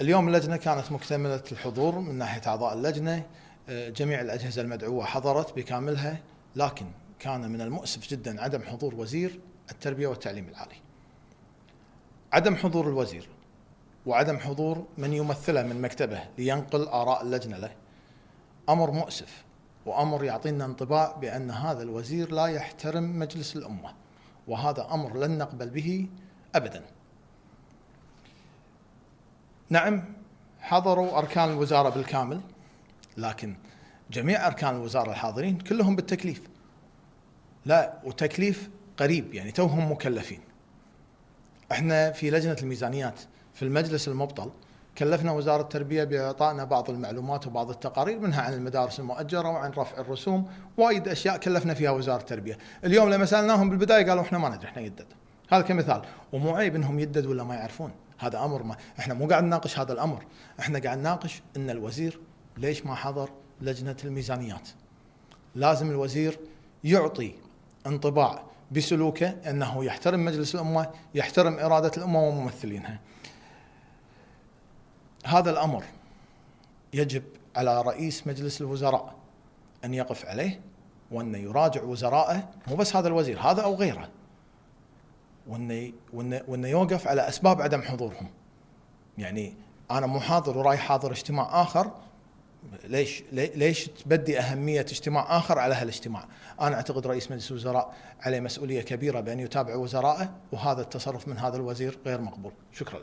اليوم اللجنة كانت مكتملة الحضور من ناحية أعضاء اللجنة، جميع الأجهزة المدعوة حضرت بكاملها، لكن كان من المؤسف جدا عدم حضور وزير التربية والتعليم العالي. عدم حضور الوزير وعدم حضور من يمثله من مكتبه لينقل آراء اللجنة له أمر مؤسف، وأمر يعطينا انطباع بأن هذا الوزير لا يحترم مجلس الأمة، وهذا أمر لن نقبل به أبدا. نعم، حضروا أركان الوزارة بالكامل، لكن جميع أركان الوزارة الحاضرين كلهم بالتكليف، لا وتكليف قريب، يعني توهم مكلفين. احنا في لجنة الميزانيات في المجلس المبطل كلفنا وزارة التربية بإعطائنا بعض المعلومات وبعض التقارير، منها عن المدارس المؤجرة وعن رفع الرسوم، وايد أشياء كلفنا فيها وزارة التربية. اليوم لما سألناهم بالبداية قالوا احنا ما ندري، احنا يدد. هذا كمثال، ومو عيب انهم يدد ولا ما يعرفون، هذا أمر ما احنا مو قاعد نناقش هذا الأمر، احنا قاعد نناقش ان الوزير ليش ما حضر لجنة الميزانيات. لازم الوزير يعطي انطباع بسلوكه أنه يحترم مجلس الأمة، يحترم إرادة الأمة وممثلينها. هذا الأمر يجب على رئيس مجلس الوزراء أن يقف عليه، وأن يراجع وزرائه، مو بس هذا الوزير، هذا أو غيره، وأن يوقف على أسباب عدم حضورهم. يعني أنا مو حاضر ورايح حاضر اجتماع آخر، ليش تبدي أهمية اجتماع آخر على هالاجتماع؟ أنا أعتقد رئيس مجلس الوزراء عليه مسؤولية كبيرة بأن يتابع وزرائه، وهذا التصرف من هذا الوزير غير مقبول. شكرا لك.